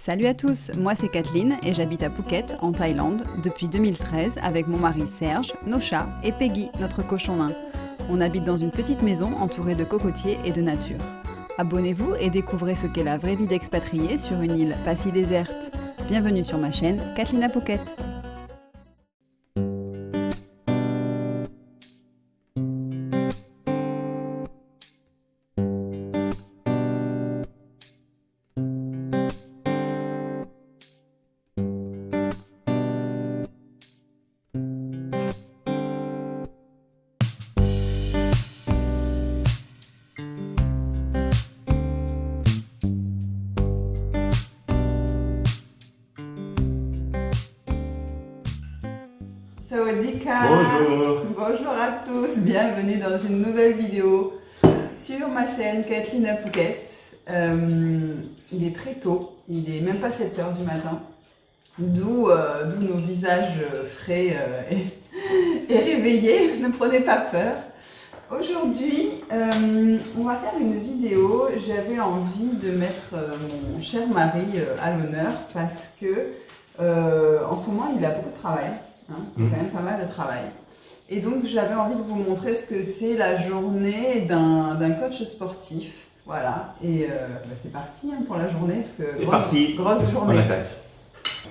Salut à tous, moi c'est Kathleen et j'habite à Phuket, en Thaïlande, depuis 2013 avec mon mari Serge, nos chats et Peggy, notre cochon nain. On habite dans une petite maison entourée de cocotiers et de nature. Abonnez-vous et découvrez ce qu'est la vraie vie d'expatrié sur une île pas si déserte. Bienvenue sur ma chaîne Kathleen à Phuket. Sawadika. Bonjour. Bonjour à tous, bienvenue dans une nouvelle vidéo sur ma chaîne Kathleen à Phuket. Il est très tôt, il est même pas 7 h du matin, d'où nos visages frais et réveillés, ne prenez pas peur. Aujourd'hui, on va faire une vidéo. J'avais envie de mettre mon cher mari à l'honneur parce que en ce moment il a beaucoup de travail. Quand même pas mal de travail. Et donc j'avais envie de vous montrer ce que c'est la journée d'un coach sportif. Voilà, et c'est parti pour la journée, parce que grosse journée. On attaque.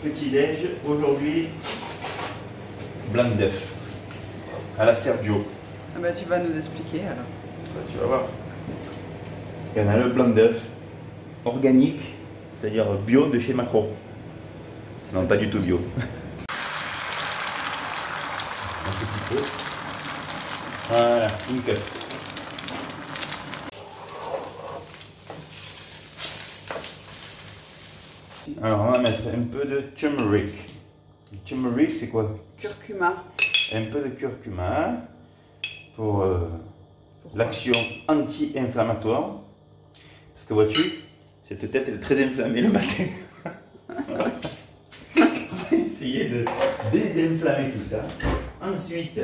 Petit déj, aujourd'hui, blanc d'œuf à la Sergio. Ah bah, tu vas nous expliquer alors. Tu vas voir. Il y en a le blanc d'œuf organique, c'est-à-dire bio de chez Macro. Non, pas du tout bio. Un petit peu. Voilà, une cup. Alors on va mettre un peu de turmeric. Le turmeric c'est quoi? Curcuma. Un peu de curcuma pour l'action anti-inflammatoire. Parce que vois-tu, cette tête elle est très inflammée le matin. On va essayer de désinflammer tout ça. Ensuite,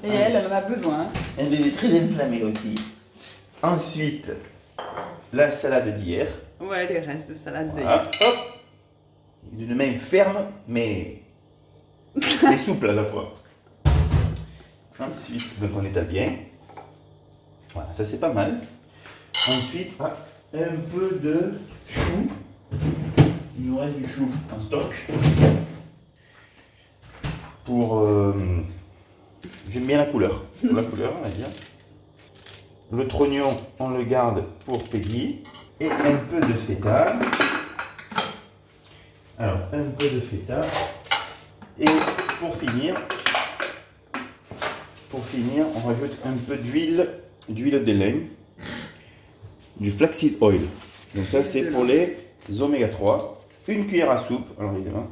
et elle en a besoin. Elle est très inflammée aussi. Ensuite, la salade d'hier. Ouais, les restes de salade Voilà. Hop. D'une main ferme, mais souple à la fois. Ensuite, donc on étale bien. Voilà, ça c'est pas mal. Ensuite, un peu de chou. Il nous reste du chou en stock. Pour j'aime bien la couleur. Pour la couleur, on va dire. Le trognon, on le garde pour Peggy. Et un peu de feta. Alors, un peu de feta. Et pour finir, on rajoute un peu d'huile de lin, du flaxseed oil. Donc ça, c'est pour les oméga 3. Une cuillère à soupe, alors évidemment.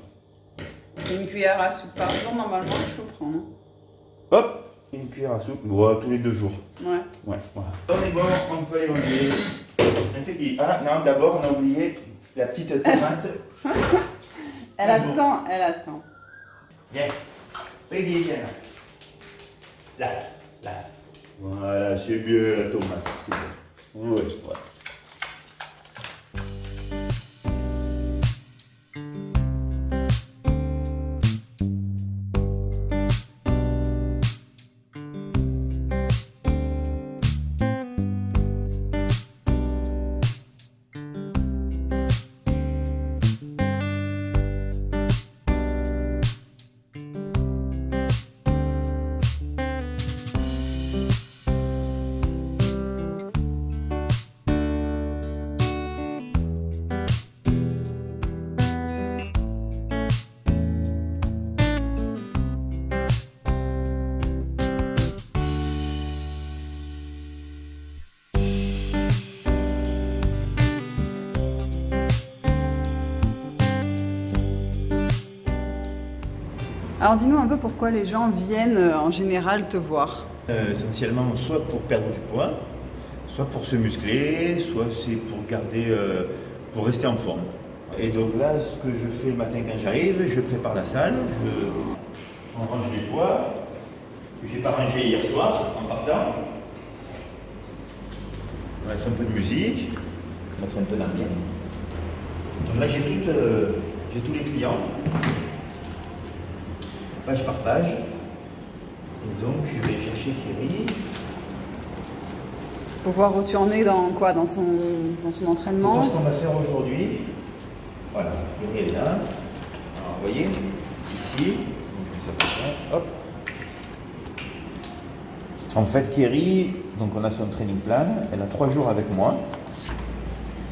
C'est une cuillère à soupe par jour, normalement, il faut prendre. Hop, une cuillère à soupe, voilà, tous les 2 jours. Ouais. Ouais, voilà. On est bon, on peut aller manger. Ah non, d'abord, on a oublié la petite tomate. Elle attend, elle attend. Viens, Peggy, viens là. Là. Voilà, c'est bien la tomate. Ouais, ouais. Alors dis-nous un peu pourquoi les gens viennent en général te voir. Essentiellement, soit pour perdre du poids, soit pour se muscler, soit c'est pour garder, pour rester en forme. Et donc là, ce que je fais le matin quand j'arrive, je prépare la salle, on range les poids, que j'ai pas rangé hier soir en partant. On va mettre un peu de musique, on va mettre un peu d'ambiance. là j'ai tous les clients, page par page. Et donc je vais chercher Kerry. Pour voir où tu en es dans quoi, dans son entraînement. Pour voir ce qu'on va faire aujourd'hui. Voilà, Kerry est là. Alors vous voyez, ici, hop. En fait, Kerry, donc on a son training plan, elle a 3 jours avec moi.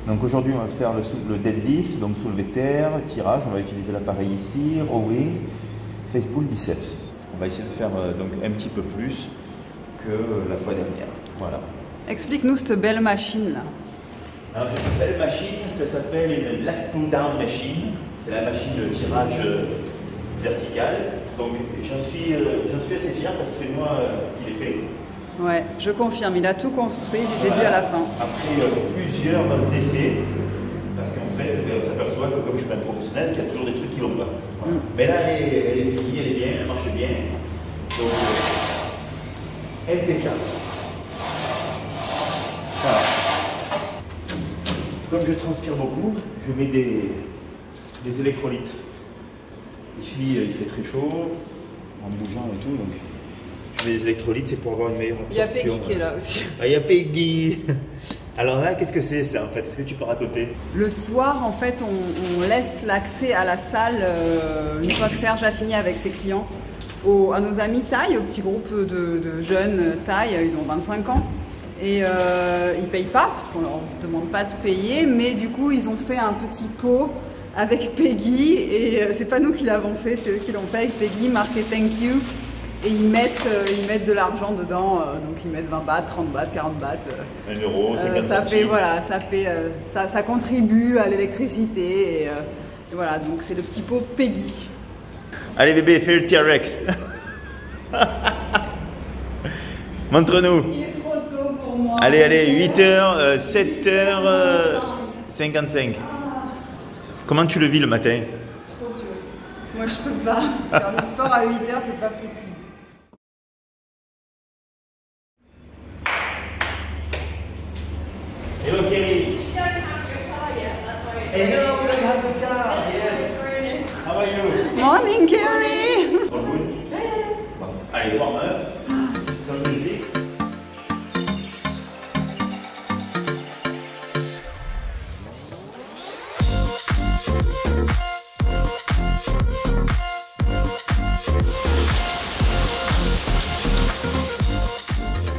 Donc aujourd'hui, on va faire le deadlift, donc soulevé de terre, tirage, on va utiliser l'appareil ici, rowing, face pull, biceps. On va essayer de faire donc un petit peu plus que la fois dernière. Voilà. Explique-nous cette belle machine là. Alors cette belle machine, ça s'appelle une lat pull down machine. C'est la machine de tirage vertical. Donc j'en suis assez fier parce que c'est moi qui l'ai fait. Ouais, je confirme, il a tout construit du début à la fin. Après plusieurs essais, parce qu'en fait, on s'aperçoit que comme je suis un professionnel, il y a toujours des trucs qui ne vont pas. Voilà. Mais là, elle est finie, elle est bien, elle marche bien. Donc, impeccable. Voilà. Comme je transpire beaucoup, je mets des électrolytes. Il fait très chaud, en bougeant et tout. Donc je mets des électrolytes, c'est pour avoir une meilleure absorption. Il y a Peggy qui est là aussi. Ah, il y a Peggy. Alors là, qu'est-ce que c'est ça en fait? Est-ce que tu peux raconter? Le soir, en fait, on laisse l'accès à la salle, une fois que Serge a fini avec ses clients, à nos amis Thaï, au petit groupe de jeunes Thaï, ils ont 25 ans. Et ils ne payent pas, parce qu'on ne leur demande pas de payer, mais du coup, ils ont fait un petit pot avec Peggy, et c'est pas nous qui l'avons fait, c'est eux qui l'ont fait avec Peggy, marqué Thank You. Et ils mettent de l'argent dedans, donc ils mettent 20 bahts, 30 bahts, 40 bahts. 1 euro, 50 centimes. Ça contribue à l'électricité. Et voilà, donc c'est le petit pot Peggy. Allez bébé, fais le TRX. Montre-nous. Il est trop tôt pour moi. Allez, 8h, 7h55. Comment tu le vis le matin? Trop dur. Moi je peux pas. Faire du sport à 8h, c'est pas possible. Hello Kerry. You don't have your car yet, that's why it's Hey, raining. no, we don't have the car. Yes. It's raining. How are you? Morning, Kerry. All good? Bon. Allez, warm up. Sans musique.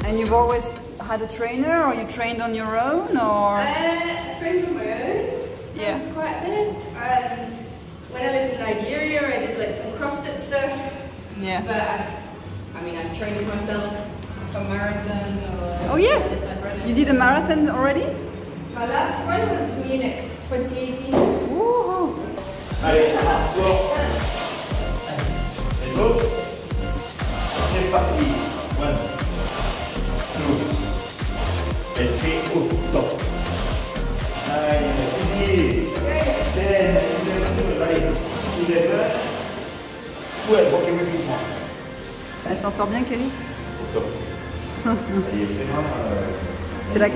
And you've always had a trainer, or you trained on your own, or? I trained on my own. Yeah. Quite a bit. When I lived in Nigeria, I did like some CrossFit stuff. Yeah. But I mean, I trained myself for marathon or. Oh yeah. this, like, running. You did a marathon already? My last one was Munich 2018. Woohoo! Allez, go. Let's go. C'est parti. 1, 2. Elle fait autant. Allez, easy. 10, 11, allez. 11. Ouais, ok, oui, moi. Elle s'en sort bien, Kelly? Top. Elle est vraiment. C'est la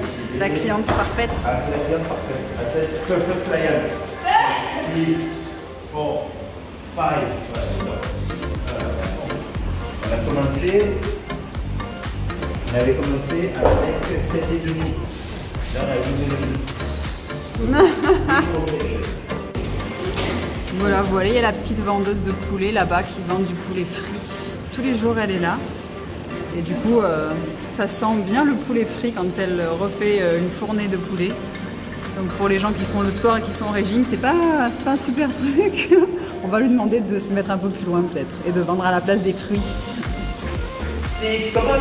cliente parfaite. Ah, c'est la cliente parfaite. Ah, c'est perfect client. 3, 4, 5. On avait commencé avec 7,5. Là, on a 12,5. Voilà, il y a la petite vendeuse de poulet là-bas qui vend du poulet frit. Tous les jours, elle est là. Et du coup, ça sent bien le poulet frit quand elle refait une fournée de poulet. Donc pour les gens qui font le sport et qui sont au régime, c'est pas un super truc. On va lui demander de se mettre un peu plus loin peut-être et de vendre à la place des fruits. 6, come on,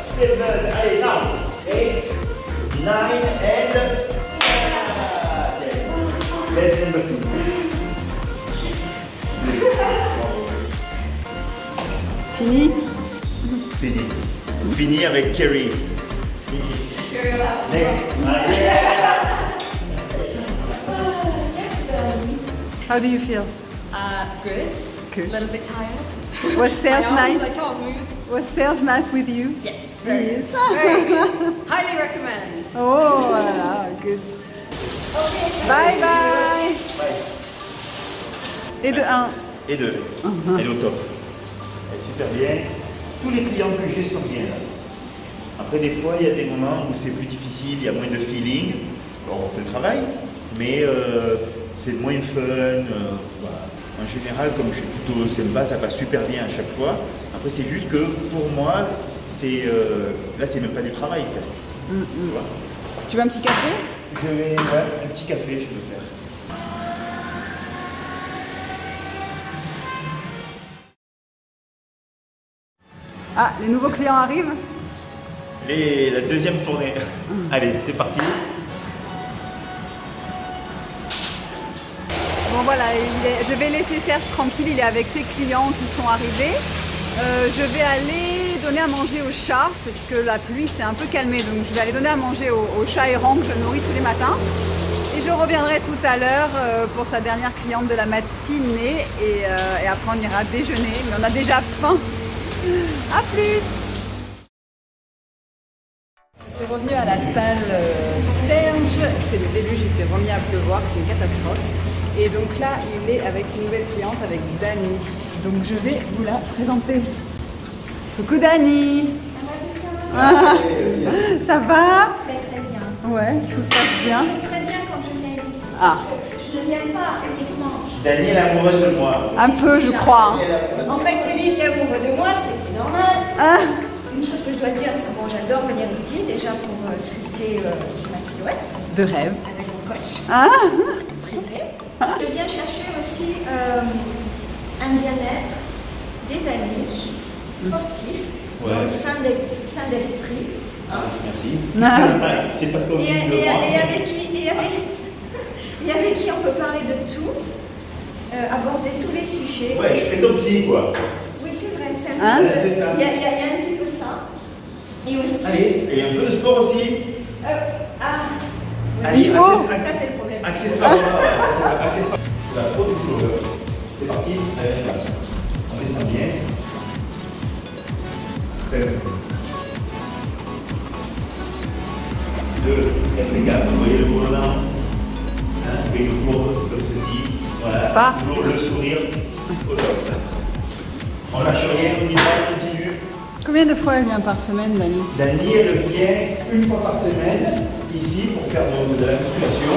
7, allez, now, 8, 9, and 10. Let's number 2. Fini? Fini. Fini avec Kerry. Very loud. Next. How do you feel? Good. Good. A little bit tired. Was Serge My arms, nice? I can't move. Was Serge nice with you? Yes. Very Yes. good. Very good. Highly recommend. Oh, voilà, good. Okay. Bye bye. Bye. Et de 1. Et 2. Elle est au top. Elle est super bien. Tous les clients que j'ai sont bien là. Après, des fois, il y a des moments où c'est plus difficile, il y a moins de feeling. Alors, on fait le travail, mais c'est moins fun. Voilà. En général, comme je suis plutôt sympa, ça passe super bien à chaque fois. Après, c'est juste que pour moi, là, c'est même pas du travail presque. Voilà. Tu veux un petit café? Je vais, ouais, un petit café, je peux faire. Ah, les nouveaux clients arrivent? La deuxième tournée. Allez, c'est parti. Bon voilà, je vais laisser Serge tranquille, il est avec ses clients qui sont arrivés. Je vais aller donner à manger au chat parce que la pluie s'est un peu calmée, donc je vais aller donner à manger au chat errant que je nourris tous les matins. Et je reviendrai tout à l'heure pour sa dernière cliente de la matinée et après on ira déjeuner, mais on a déjà faim. A plus! Je suis revenue à la salle de Serge, c'est le déluge, il s'est remis à pleuvoir, c'est une catastrophe. Et donc là, il est avec une nouvelle cliente, avec Dani. Donc je vais vous la présenter. Coucou Dani! Ah, ça va? Très très bien. Ouais, tout se passe bien. Très bien quand je viens ici. Ah. Je ne viens pas uniquement. Dani est amoureuse de moi. Un peu, je crois. Hein. En fait, c'est lui qui est amoureux de moi, c'est normal. Ah. Une chose que je dois dire, c'est bon, j'adore venir ici, déjà pour sculpter ma silhouette. De rêve. Avec mon coach Ah. privé. Je viens chercher aussi un bien-être, des amis, sportifs, Ouais. sain d'esprit. Hein. Merci. Ah. C'est parce qu'on Et vit de moi. avec qui on peut parler de tout, aborder tous les sujets. Ouais, je fais comme si, quoi. Oui, c'est vrai, c'est un Hein? petit peu. C'est ça. Il y a un petit peu ça. Et aussi. Allez, et un peu de sport aussi. Allez, Il faut. Ça, c'est le problème. Accessoire. Accessoire. La faute du fleur. C'est parti. Allez, là. On descend bien. Impeccable. Vous voyez le volant. Vous voyez le cours comme ceci. Voilà. Pas. Toujours le sourire au top. On lâche rien, on y va, on continue. Combien de fois elle vient par semaine, Dani? Dani, elle vient une fois par semaine ici pour faire de la musculation.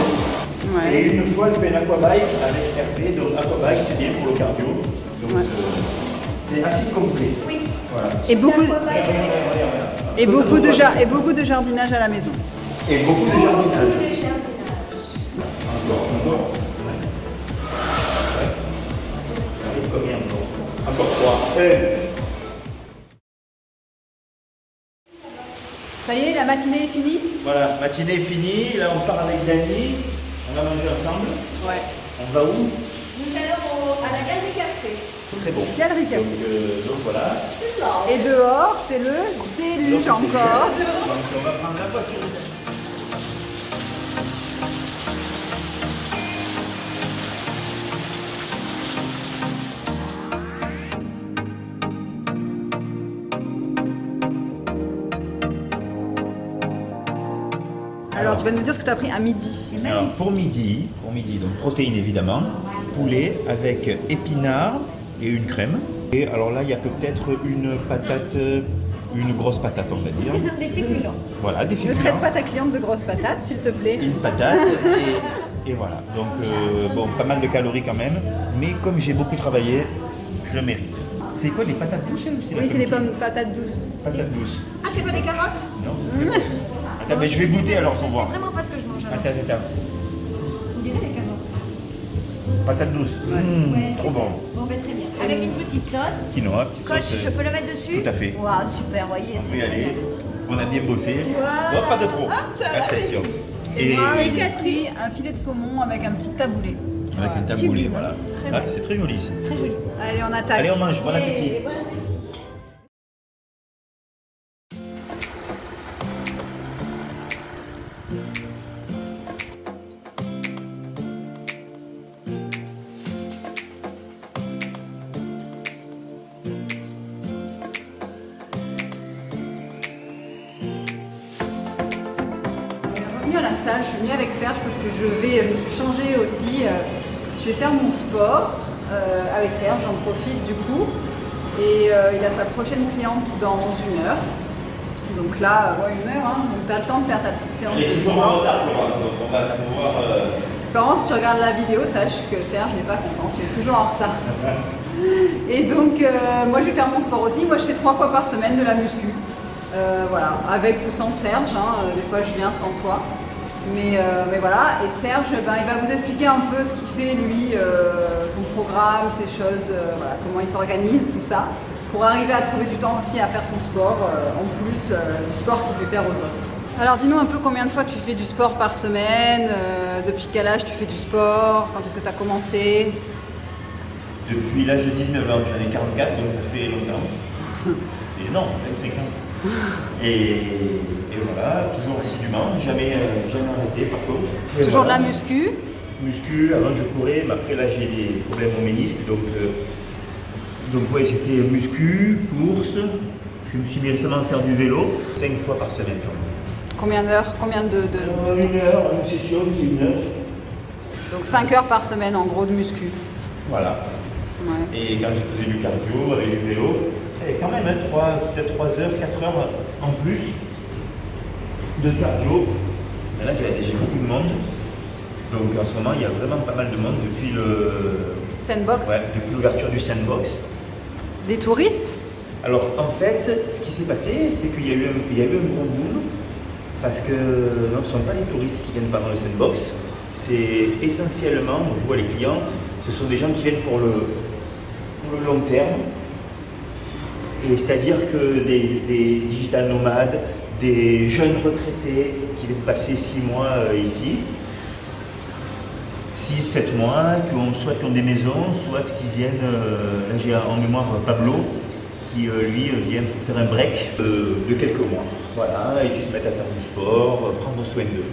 Ouais. Et une fois, elle fait un aquabike avec RP. Donc, aquabike, c'est bien pour le cardio. Donc, Ouais. c'est assez complet. Oui. Voilà. Et beaucoup, Regarde. et beaucoup de jardinage à la maison. Et beaucoup de jardinage. Beaucoup de jardinage. Encore. Ouais. Allez, combien encore 3. Ça y est, la matinée est finie? Voilà, matinée est finie. Là, on part avec Dani. On va manger ensemble. Ouais. On va où? Nous allons à la galerie café. C'est très bon. Galerie Café. Donc voilà. C'est ça. Et dehors, c'est le déluge encore. Donc on va prendre la voiture. Alors, tu vas nous dire ce que tu as pris à midi. Alors pour midi, donc protéines évidemment, poulet avec épinards et une crème. Et alors là, il y a peut-être une patate, une grosse patate on va dire. Des féculents. Voilà, des Ne féculents. traite pas ta cliente de grosses patates, s'il te plaît. Une patate et voilà. Donc bon, pas mal de calories quand même, mais comme j'ai beaucoup travaillé, je le mérite. C'est quoi les patates douces ou c'est la Oui, c'est des cookie? patates douces. Patates douces. Ah, c'est pas des carottes? Non, c'est très bon. Attends, mais je vais goûter alors sans voir. C'est vraiment pas ce que je mange. Attends. On dirait des carottes. Patate douce. Ouais, Trop c'est bon. Bon, ben très bien. Avec une petite sauce. Quinoa, petite Coach, sauce. je peux le mettre dessus? Tout à fait. Waouh, super, voyez, On c'est peut y très aller. bien. On a bien bossé. Voilà. Oh, pas de trop. ça va, Attention. Et moi, et j'ai pris un filet de saumon avec un petit taboulé. avec un taboulé, Sublime. voilà. Très Ah, bien. c'est très joli ça. Très joli. Allez, on attaque. Allez, on mange. Bon appétit. Et bon appétit. À la salle, je suis venue avec Serge parce que je me suis changée aussi. Je vais faire mon sport. avec Serge, j'en profite du coup. Et il a sa prochaine cliente dans 1 heure. Donc là, 1 heure, hein, donc tu as le temps de faire ta petite séance. Elle est de toujours sport. en retard, Florence, donc on va pouvoir. Florence, si tu regardes la vidéo, sache que Serge n'est pas content, tu es toujours en retard. Et donc, moi je vais faire mon sport aussi. Moi je fais 3 fois par semaine de la muscu. Voilà, avec ou sans Serge, hein. Des fois je viens sans toi. Mais voilà, et Serge, ben, il va vous expliquer un peu ce qu'il fait lui, son programme, ses choses, voilà, comment il s'organise, tout ça, pour arriver à trouver du temps aussi à faire son sport, en plus du sport qu'il fait faire aux autres. Alors dis-nous un peu combien de fois tu fais du sport par semaine, depuis quel âge tu fais du sport, quand est-ce que tu as commencé? Depuis l'âge de 19 ans, j'en ai 44, donc ça fait longtemps. C'est énorme, 25 ans. Et voilà, toujours assidûment, jamais arrêté par contre. Et Toujours voilà. de la muscu? Muscu, avant je courais, mais après là j'ai des problèmes au ménisque, donc ouais, c'était muscu, course. Je me suis mis récemment à faire du vélo, 5 fois par semaine quand même. Combien d'heures? Combien de... 1 heure, une session, c'est 1 heure. Donc 5 heures par semaine en gros de muscu. Voilà. Ouais. Et quand je faisais du cardio avec du vélo, et quand même peut-être 3 heures, 4 heures en plus de cardio. Et là j'ai beaucoup de monde. Donc en ce moment il y a vraiment pas mal de monde depuis Sandbox? ouais, depuis l'ouverture du Sandbox. Des touristes? Alors en fait, ce qui s'est passé, c'est qu'il y a eu un gros boom, parce que ce ne sont pas les touristes qui viennent par le Sandbox, c'est essentiellement, je vois les clients, ce sont des gens qui viennent pour le long terme, et c'est-à-dire que des digital nomades, des jeunes retraités qui viennent passer 6 mois ici, 6-7 mois, soit qui ont des maisons, soit qui viennent, là j'ai en mémoire Pablo, qui lui vient pour faire un break de quelques mois. Voilà, et qui se mettent à faire du sport, prendre soin d'eux.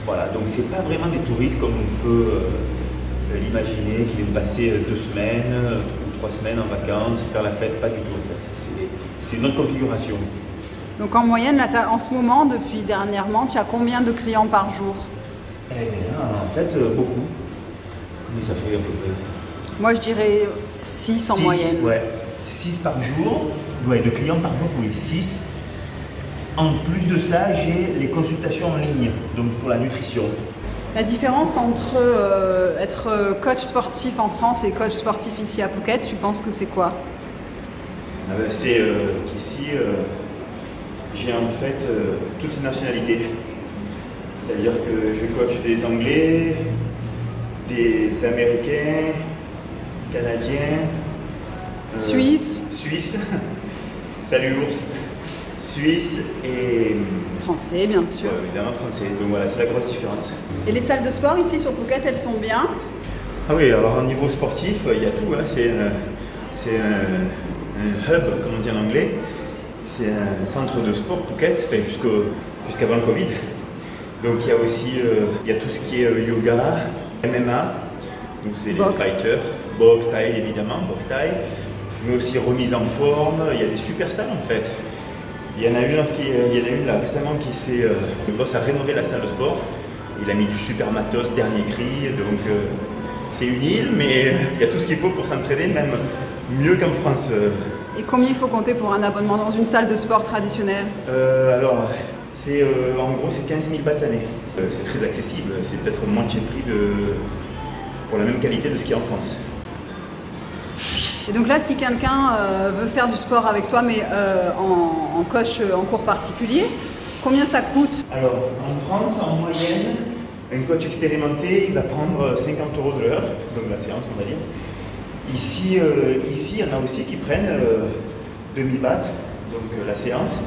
Voilà, donc c'est pas vraiment des touristes comme on peut l'imaginer, qui viennent passer 2 semaines ou 3 semaines en vacances, faire la fête, pas du tout en fait. C'est une autre configuration. Donc en moyenne, là, en ce moment, depuis dernièrement, tu as combien de clients par jour? Eh bien, en fait, beaucoup. Combien ça fait à peu près? Moi, je dirais 6 en 6, moyenne. Ouais, 6 par jour. Ouais, de clients par jour, oui, 6. En plus de ça, j'ai les consultations en ligne, donc pour la nutrition. La différence entre être coach sportif en France et coach sportif ici à Phuket, tu penses que c'est quoi? C'est qu'ici, j'ai en fait toutes les nationalités. C'est-à-dire que je coach des Anglais, des Américains, Canadiens, Suisse, salut ours, Suisse et français bien sûr. ouais, évidemment français. Donc voilà, c'est la grosse différence. Et les salles de sport ici sur Phuket, elles sont bien? Ah oui, alors au niveau sportif, il y a tout. Hein. C'est un hub, comme on dit en anglais. C'est un centre de sport Phuket, enfin, jusqu'avant le Covid. Donc il y a aussi il y a tout ce qui est yoga, MMA, donc c'est les fighters, boxe style évidemment, boxe style, mais aussi remise en forme. Il y a des super salles en fait. Il y en a une là récemment qui s'est. Le boss a rénové la salle de sport. Il a mis du super matos, dernier cri, donc c'est une île, mais il y a tout ce qu'il faut pour s'entraîner, même mieux qu'en France. Et combien il faut compter pour un abonnement dans une salle de sport traditionnelle? Alors, en gros, c'est 15 000 bahts l'année. C'est très accessible, c'est peut-être moitié de prix pour la même qualité de ce qu'il y a en France. Et donc là, si quelqu'un veut faire du sport avec toi, mais en coach en cours particulier, combien ça coûte? Alors, en France, en moyenne, un coach expérimenté, il va prendre 50 € de l'heure, donc la séance, on va dire. Ici, il y en a aussi qui prennent 2000 bahts, donc la séance.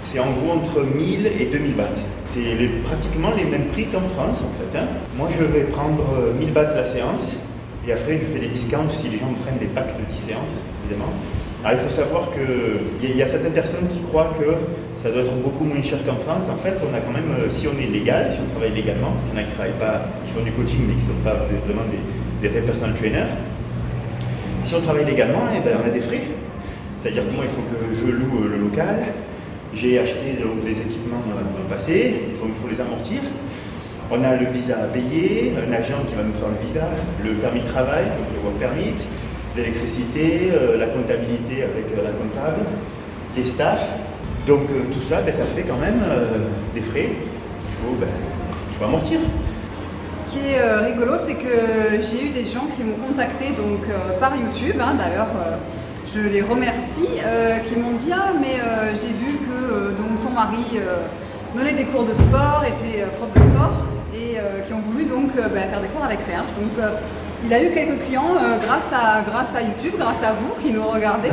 C'est en gros entre 1000 et 2000 bahts. C'est pratiquement les mêmes prix qu'en France, en fait. Hein. Moi, je vais prendre 1000 bahts la séance. Et après, je fais des discounts si les gens me prennent des packs de 10 séances, évidemment. Alors, il faut savoir qu'il y a certaines personnes qui croient que ça doit être beaucoup moins cher qu'en France. En fait, on a quand même, si on est légal, si on travaille légalement, parce qu'il y en a qui travaillent pas, qui font du coaching, mais qui ne sont pas vraiment des vrais personal trainers. Si on travaille légalement, eh ben, on a des frais. C'est-à-dire que moi, il faut que je loue le local. J'ai acheté des équipements dans le passé, il faut les amortir. On a le visa à payer, un agent qui va nous faire le visa, le permis de travail, donc le work permit, l'électricité, la comptabilité avec la comptable, les staffs. Donc tout ça, ben, ça fait quand même des frais qu'il faut amortir. Ce qui est rigolo, c'est que j'ai eu des gens qui m'ont contacté donc, par YouTube, hein, d'ailleurs je les remercie, qui m'ont dit « Ah mais j'ai vu que donc, ton mari donnait des cours de sport, était prof de sport et qui ont voulu donc faire des cours avec Serge. » Donc il a eu quelques clients grâce à YouTube, grâce à vous qui nous regardez.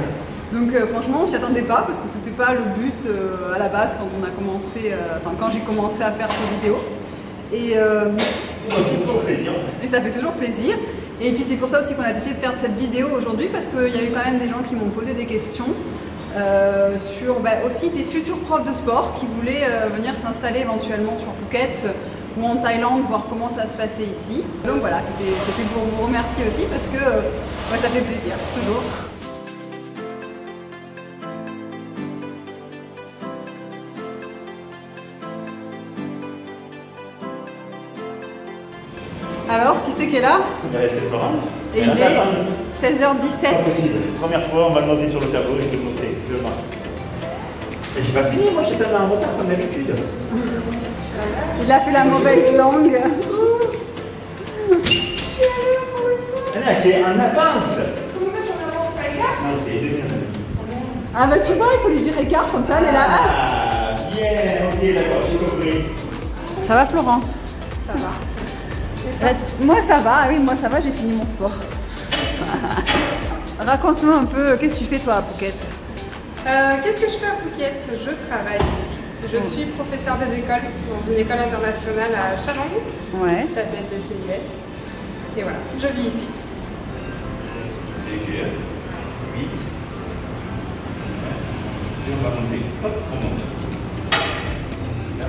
Donc franchement on s'y attendait pas parce que c'était pas le but à la base quand on a commencé, quand j'ai commencé à faire ces vidéos. Et ça fait toujours plaisir. Et puis c'est pour ça aussi qu'on a décidé de faire cette vidéo aujourd'hui parce qu'il y a eu quand même des gens qui m'ont posé des questions sur aussi des futurs profs de sport qui voulaient venir s'installer éventuellement sur Phuket ou en Thaïlande, voir comment ça se passait ici. Donc voilà, c'était pour vous remercier aussi parce que ça fait plaisir, toujours. Alors, qui c'est qui est là? C'est Florence. Et il est 16h17. Pas possible. Première fois, on va le monter sur le tableau et je vais le montrer. Je le marque. Et j'ai pas fini, moi je suis tellement en retard comme d'habitude. Il a fait la mauvaise langue. Anna, tu es en avance. Comment ça, j'en avance pas écart? Non, c'est 2 minutes. Ah bah tu vois, il faut lui dire écart comme ça, elle est là. Ah, bien, ok, d'accord, j'ai compris. Ça va Florence? Ça va. Moi ça va, oui, moi ça va, j'ai fini mon sport. Raconte-nous un peu, qu'est-ce que tu fais toi à Phuket? Qu'est-ce que je fais à Phuket? Je travaille ici. Je suis professeure des écoles dans une école internationale à Chalang. Ouais. Ça s'appelle le CIS. Et voilà, je vis ici. Léger, 8. Et on va monter. Hop, on monte. Là.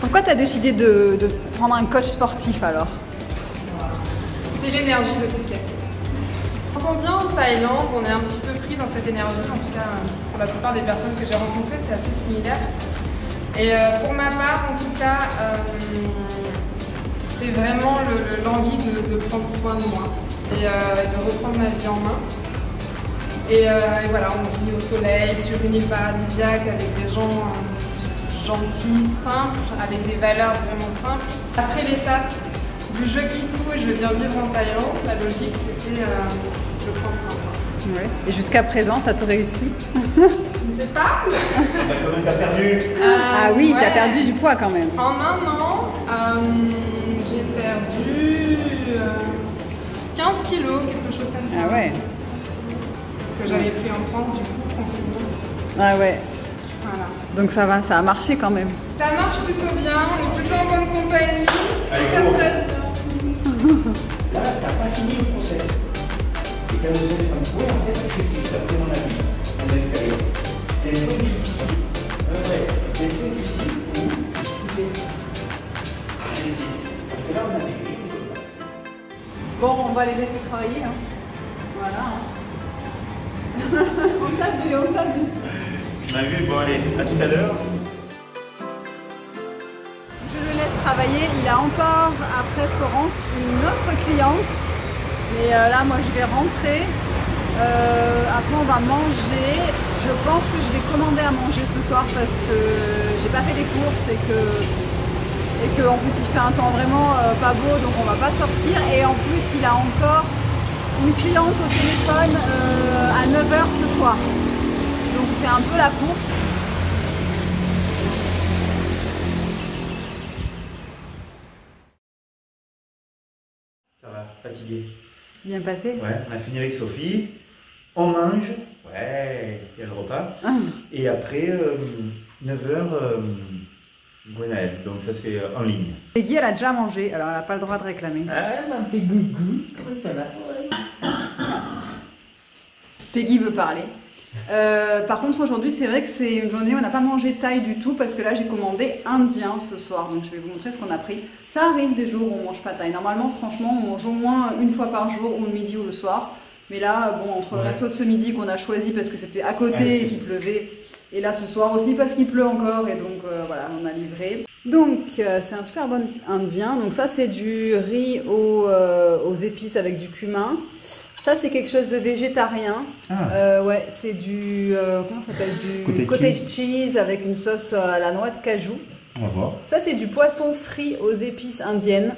Pourquoi tu as décidé de prendre un coach sportif alors? C'est l'énergie de Phuket. Quand on vient en Thaïlande, on est un petit peu pris dans cette énergie. En tout cas, pour la plupart des personnes que j'ai rencontrées, c'est assez similaire. Et pour ma part, en tout cas, c'est vraiment l'envie de prendre soin de moi et de reprendre ma vie en main. Et voilà, on vit au soleil, sur une île paradisiaque, avec des gens gentils, simples, avec des valeurs vraiment simples. Après l'étape du je quitte tout et je viens vivre en Thaïlande, la logique c'était de prendre soin de moi. Ouais. Et jusqu'à présent, ça te réussit? Je ne sais pas. Combien t'as perdu? Ah oui, ouais. tu as perdu du poids quand même. En un an, j'ai perdu 15 kilos, quelque chose comme ça. Ah ouais. Que j'avais pris en France du coup, confinement. Ah ouais. Voilà. Donc ça va, ça a marché quand même. Ça marche plutôt bien, on est plutôt en bonne compagnie, Allez, ça go. se passe bien. Là, t'as pas fini le process. Et quand vous êtes comme ouais, en fait, c'est d'après mon avis, mon expérience. C'est une petite outil. Ouais, c'est une petite outil où tu fais. Allez-y. Parce que là, on a des grilles. Bon, on va les laisser travailler. Hein. Voilà. Hein. On t'a vu, on t'a vu. Tu m'as vu, bon allez, à tout à l'heure. Je le laisse travailler. Il a encore, après Florence, une autre cliente. Mais là, moi, je vais rentrer. Après, on va manger. Je pense que je vais commander à manger ce soir parce que j'ai pas fait les courses et que en plus, il fait un temps vraiment pas beau, donc on va pas sortir. Et en plus, il a encore une cliente au téléphone à 9h ce soir. Donc, c'est un peu la course. Ça va, fatigué. C'est bien passé? Ouais, on a fini avec Sophie. On mange. Ouais, il y a le repas. Ah. Et après, 9h, Gwenaëlle. Donc ça, c'est en ligne. Peggy, elle a déjà mangé, alors elle n'a pas le droit de réclamer. Ah, ma petit gougou. Comment ça va? Peggy veut parler. Par contre, aujourd'hui, c'est vrai que c'est une journée où on n'a pas mangé thaï du tout parce que là, j'ai commandé indien ce soir. Donc, je vais vous montrer ce qu'on a pris. Ça arrive des jours où on mange pas thaï. Normalement, franchement, on mange au moins une fois par jour, ou le midi ou le soir. Mais là, bon, entre le resto de ce midi qu'on a choisi parce que c'était à côté et qu'il pleuvait, et là ce soir aussi parce qu'il pleut encore, et donc voilà, on a livré. Donc c'est un super bon indien. Donc ça c'est du riz aux épices avec du cumin. Ça c'est quelque chose de végétarien. Ouais, c'est du comment ça s'appelle, du cottage cheese avec une sauce à la noix de cajou. On va voir. Ça c'est du poisson frit aux épices indiennes.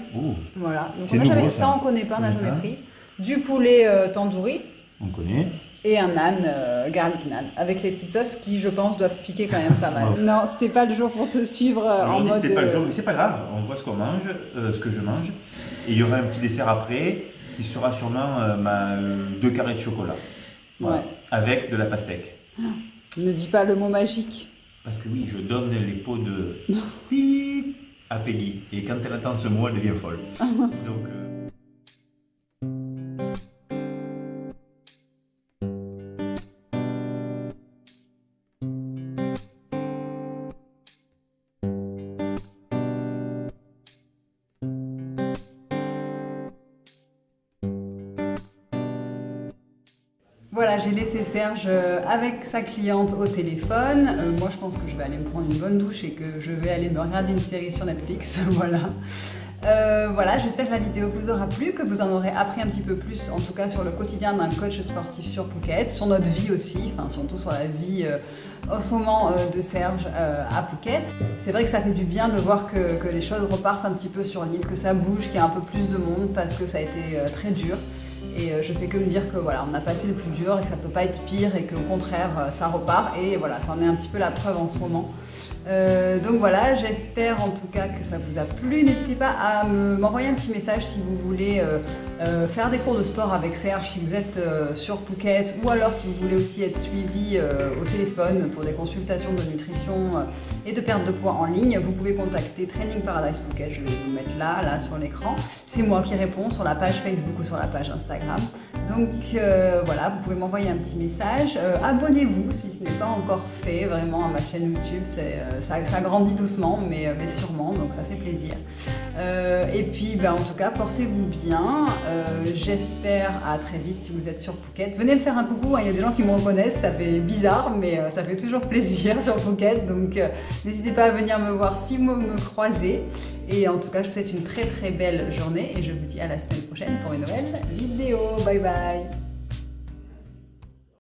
Voilà. Donc on a jamais, ça on connaît pas, on n'a jamais pris. Du poulet tandoori. On connaît. Et un naan, garlic naan, avec les petites sauces qui, je pense, doivent piquer quand même pas mal. Non, c'était pas le jour pour te suivre en mode... C'était pas le jour, mais c'est pas grave, on voit ce qu'on mange, ce que je mange. Et il y aura un petit dessert après, qui sera sûrement 2 carrés de chocolat. Voilà, ouais. Avec de la pastèque. Ne dis pas le mot magique. Parce que oui, je donne les pots de... Pip à Peggy. Et quand elle entend ce mot, elle devient folle. Donc... Voilà, j'ai laissé Serge avec sa cliente au téléphone. Moi, je pense que je vais aller me prendre une bonne douche et que je vais aller me regarder une série sur Netflix. Voilà. Voilà, j'espère que la vidéo vous aura plu, que vous en aurez appris un petit peu plus, en tout cas sur le quotidien d'un coach sportif sur Phuket, sur notre vie aussi, enfin surtout sur la vie en ce moment de Serge à Phuket. C'est vrai que ça fait du bien de voir que les choses repartent un petit peu sur l'île, que ça bouge, qu'il y a un peu plus de monde parce que ça a été très dur. Et je fais que me dire que voilà, on a passé le plus dur et que ça peut pas être pire et qu'au contraire ça repart, et voilà, ça en est un petit peu la preuve en ce moment. Donc voilà, j'espère en tout cas que ça vous a plu. N'hésitez pas à m'envoyer un petit message si vous voulez faire des cours de sport avec Serge, si vous êtes sur Phuket, ou alors si vous voulez aussi être suivi au téléphone pour des consultations de nutrition et de perte de poids en ligne. Vous pouvez contacter Training Paradise Phuket, je vais vous mettre là sur l'écran. C'est moi qui réponds sur la page Facebook ou sur la page Instagram. Donc voilà, vous pouvez m'envoyer un petit message. Abonnez-vous si ce n'est pas encore fait, vraiment, à ma chaîne YouTube. Ça grandit doucement, mais sûrement, donc ça fait plaisir. Et puis, en tout cas, portez-vous bien. J'espère à très vite si vous êtes sur Phuket. Venez me faire un coucou, hein, il y a des gens qui me reconnaissent, ça fait bizarre, mais ça fait toujours plaisir sur Phuket. Donc n'hésitez pas à venir me voir si vous me croisez. Et en tout cas, je vous souhaite une très très belle journée et je vous dis à la semaine prochaine pour une nouvelle vidéo. Bye bye!